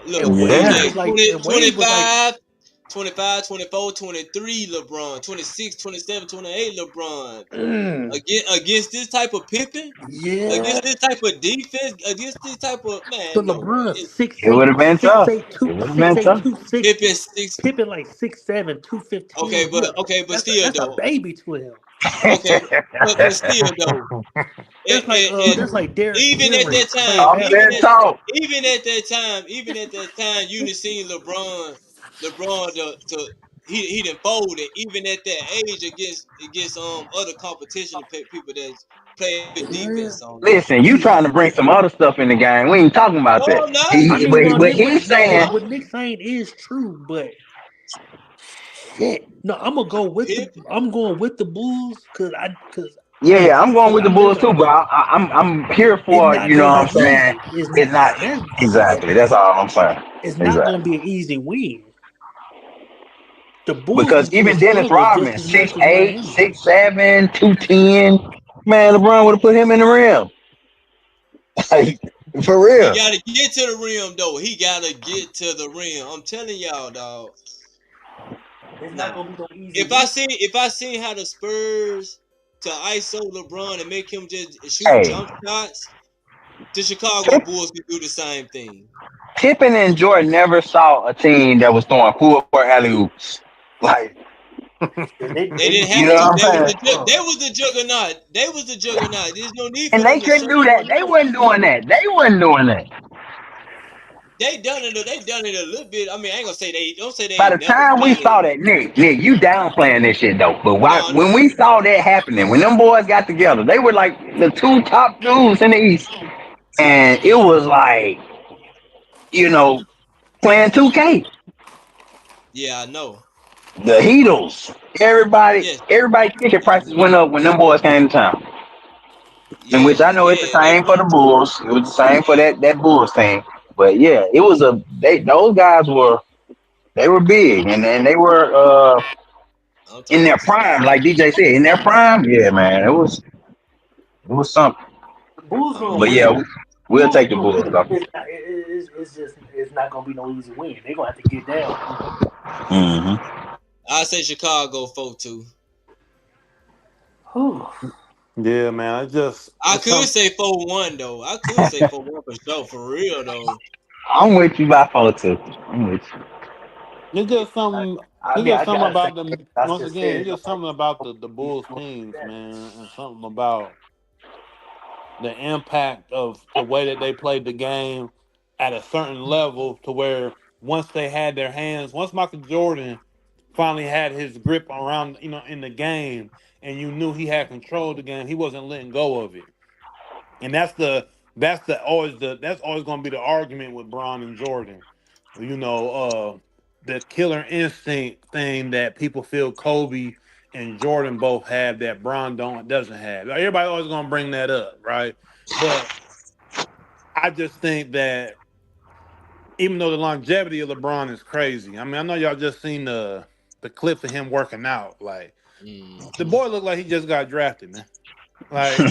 Look, And Wade Yeah. was like, 20, and Wade was like, 25, 24, 23 LeBron, 26, 27, 28 LeBron. mm, Against this type of Pippen, yeah. against this type of defense, against this type of But man, no man. LeBron It would have been tough. 6'8", It would have been tough. 260. Pippen 6. Pippen like 6'7", 215. But still That's a though. baby to him. Okay, but still though. That's like Derrick Even at Henry that playing time, I'm basketball. being told. even at that time, you done seen LeBron he done folded even at that age against other competition people that play good Yeah. defense on him. Listen, you trying to bring some other stuff in the game. We ain't talking about No, that. I'm not. I mean, well, But he's saying, what Nick's saying is true, but shit. No, I'm going with the Bulls because yeah, I'm going with the I'm Bulls just too, but I'm here it's for not you know gonna what I'm be saying. easy. It's not exactly. That's all I'm saying. It's not Exactly. gonna be an easy win. The Bulls Because is gonna even Dennis struggle just Rodman, as much as 6'8", Miami. 6'7", 210, man, LeBron would have put him in the rim. Like, for real. He gotta get to the rim though. He gotta get to the rim. I'm telling y'all, dog. It's not gonna be no easy. If I see how the Spurs to ISO LeBron and make him just shoot Hey. jump shots, the Chicago Bulls can do the same thing. Pippen and Jordan never saw a team that was throwing full court alley oops. Like, They didn't have you know to. what I'm saying? They was the juggernaut. They was the juggernaut. There's no need for And them they to couldn't show do that. anyone They else. wasn't doing that. They wasn't doing that. They done it a little bit. I mean, I ain't gonna say they don't say they By the ain't never time we done saw it. that, Nick, you downplaying this shit though. But No. when we saw that happening, when them boys got together, they were like the two top dudes in the East. and it was like, you know, playing 2K. Yeah, I know. The Heatles, everybody, Yes, everybody ticket prices went up when them boys came to town. In yeah, which I know it's the yeah. They same for the really, Bulls. It was the same for yeah. that Bulls team. But yeah, it was a they those guys were they were big and they were I'm talking in their about some. prime, like DJ said, in their prime. Yeah, man, it was something. The Bulls Oh gonna But yeah. yeah, win. we'll Bulls take the gonna Bulls win. though. It's just it's not gonna be no easy win. They're gonna have to get down. Hmm. I say Chicago 4-2. Whew. Yeah, man. I It's could something. say 4-1 though. I could say 4-1 for sure, for real though. I'm with you by 4-2. I'm with you. It's just something. I It's mean, just I something gotta say, about them. I Once just again, said it's it. just Nobody something about the beat Bulls them teams, that. man, and something about the impact of the way that they played the game at a certain level to where once they had their hands, once Michael Jordan finally had his grip around, in the game, and you knew he had control of the game, he wasn't letting go of it. And that's always going to be the argument with Bron and Jordan. You know, the killer instinct thing that people feel Kobe and Jordan both have that Bron doesn't have. Like, everybody always going to bring that up, right? But I just think that even though the longevity of LeBron is crazy, I mean, I know y'all just seen the clips of him working out. Like, the Hmm. boy looked like he just got drafted, man. Like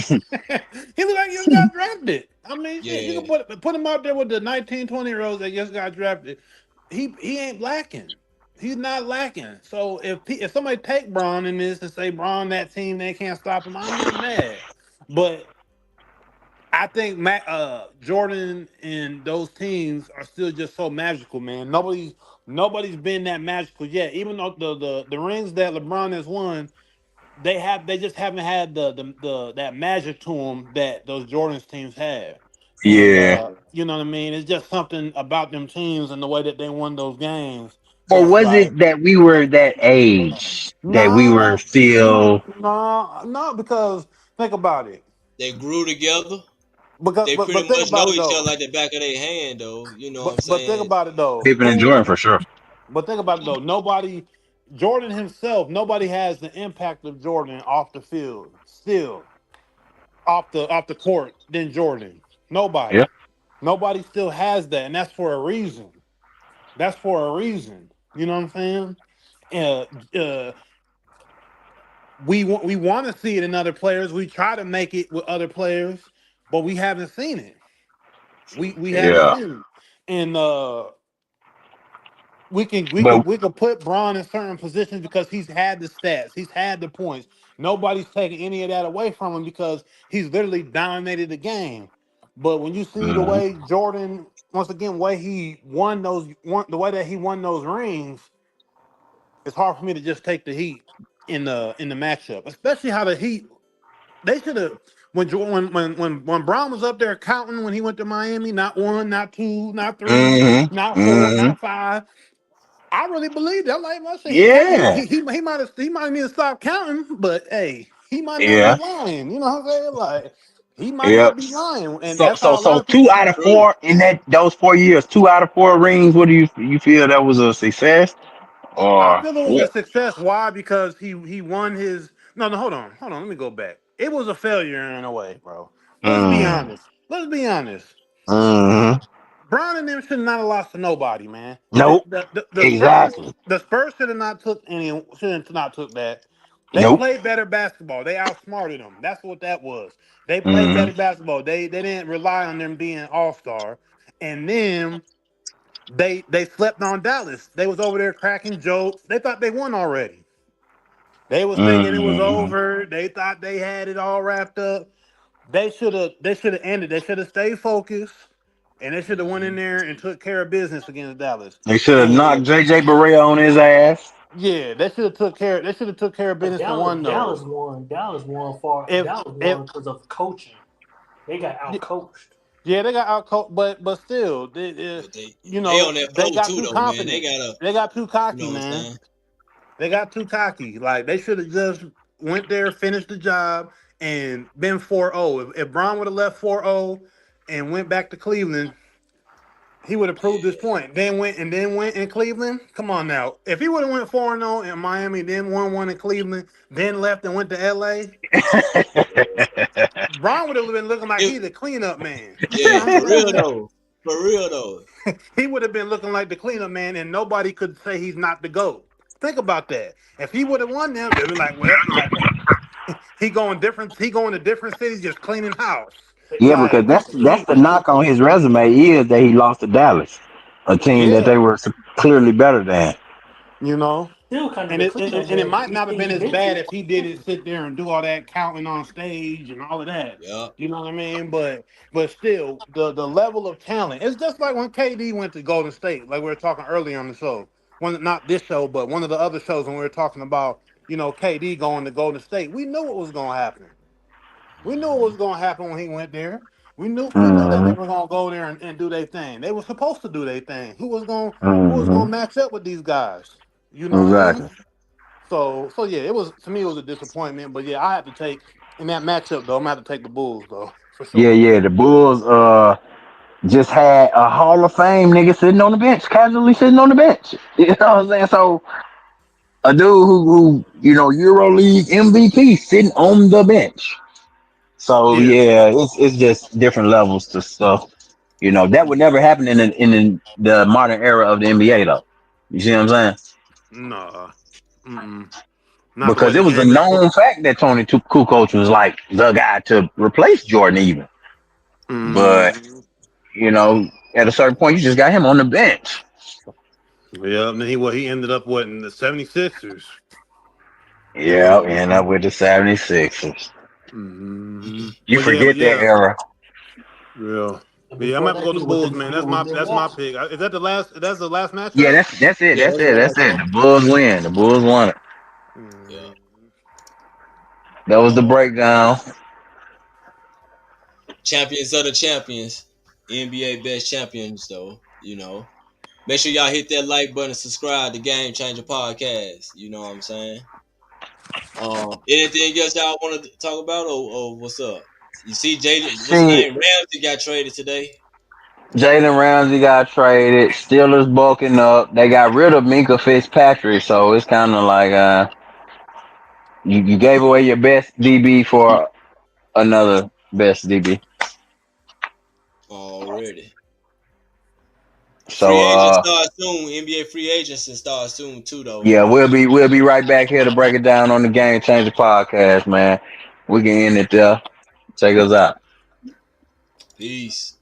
he looked like he just got drafted. I mean, shit, you Yeah, can put him out there with the 19, 20-year-olds that just got drafted. He ain't lacking. He's not lacking. So if somebody take Braun in this and say Braun that team they can't stop him, I'm not mad. But I think Jordan and those teams are still just so magical, man. Nobody's been that magical yet. Even though the rings that LeBron has won, they just haven't had the that magic to them that those Jordans teams have. And Yeah. you know what I mean? It's just something about them teams and the way that they won those games. Or That's was like it that we were that age that we were no, still? no, because think about it. they grew together. Because They but pretty think much know about it each though. other like the back of their hand though. You know what I'm But think saying? about it though. Pippen and Jordan for sure. But think about it though. Jordan himself, nobody has the impact of Jordan off the field. Still, off the court than Jordan. Yeah. Nobody. Nobody still has that, and that's for a reason. That's for a reason. You know what I'm saying? Uh, we want to see it in other players. We try to make it with other players, but we haven't seen it. We haven't Yeah. seen it, and we can we But can we can put Braun in certain positions because he's had the stats, he's had the points. Nobody's taking any of that away from him because he's literally dominated the game. But when you see the mhm. way Jordan, once again, way he won the way that he won those rings, it's hard for me to just take the Heat in the matchup, especially how the Heat they should have when Braun was up there counting when he went to Miami, not one, not two, not three, Mhm. not four, Mhm. not five. I really believe that. Like I said, Yeah. he might need to stop counting, but hey, he might not be Yeah. lying. You know what I'm saying? Like he might Yeah. not be lying, and So that's so how a lot so of people. two out of True. four in those 4 years, 2 out of 4 rings. What do you feel that was a success I or feel it was a what? success. Why? Because he won his. No, hold on. Let me go back. It was a failure in a way, bro. Let's be Mm. honest. Let's be honest. Mhm. Brown and them should not have lost to nobody, man. The Nope. the, the, the Spurs Exactly. the Spurs should have not took that. They Nope. played better basketball. They outsmarted them. That's what that was. They played Mhm. better basketball. They didn't rely on them being all star. And then they slept on Dallas. They was over there cracking jokes. They thought they won already. They was thinking it was Mhm. over. They thought they had it all wrapped up. They should have ended. They should have stayed focused, and they should have went in Hmm. there and took care of business against Dallas. They should have And Yeah. knocked JJ Barea on his ass. yeah, they should have took care. They should have took care of But business and won Dallas those. won. Dallas won for If Dallas if won because of coaching. They got out coached. yeah, they got out, but still, But they on that they flow got too too though, man. They confident. gotta, They got too you cocky, know what I'm man. saying? They got too cocky. Like they should have just went there, finished the job, and been 4-0. If Braun would have left 4-0, and went back to Cleveland, he would have proved his point. Then went in Cleveland. Come on now. If he would have went 4-0 in Miami, then won one in Cleveland, then left and went to LA, Bron would have been looking like he's the cleanup man. Yeah, for real though. For real though. He would have been looking like the cleanup man, and nobody could say he's not the GOAT. Think about that. If he would have won them, they'd be like, well, he going to different cities just cleaning house. Yeah, because that's the knock on his resume is that he lost to Dallas, a team that they were clearly better than. You know, Still kind of and a it cleanup, and it but might he not have still been as invented bad it. if he didn't sit there and do all that counting on stage and all of that. Yeah. You know what I mean? But still, the level of talent. It's just like when KD went to Golden State, like we were talking earlier on the show. Not this show, but one of the other shows when we were talking about, KD going to Golden State. We knew what was going to happen. We knew what was going to happen when he went there. We knew that they were going to go there and do their thing. They were supposed to do their thing. Who was going to match up with these guys? You know what I mean? So yeah, it was, to me, it was a disappointment. But yeah, I have to take in that matchup though. I'm gonna have to take the Bulls though, for sure. Yeah. The Bulls just had a Hall of Fame nigga sitting on the bench, casually sitting on the bench. You know what I'm saying? So a dude who EuroLeague MVP sitting on the bench. So yeah, it's just different levels to stuff. That would never happen in the modern era of the NBA though. You see what I'm saying? Nah. Because it was a known fact that Tony Kukoc was like the guy to replace Jordan even. But at a certain point, you just got him on the bench. Yeah, and he ended up in the 76ers. Yeah, ended up with the 76ers. You forget that era. Yeah. Yeah, I'm gonna have to go to the Bulls, man. That's my pick. Is that the last? That's the last match? Yeah, that's it. That's it. The Bulls win. The Bulls won it. Yeah. That was the breakdown. Champions of the champions. NBA best champions, though. Make sure y'all hit that like button and subscribe to Game Changer Podcast. You know what I'm saying? Anything else y'all want to talk about, or what's up? You see, Ramsey got traded today. Jalen Ramsey got traded. Steelers bulking up. They got rid of Minkah Fitzpatrick, so it's kind of like you gave away your best DB for another best DB already. So free agents start soon. NBA free agency start soon too, though. Yeah, we'll be right back here to break it down on the Game Changer Podcast, man. We can end it there. Check us out. Peace.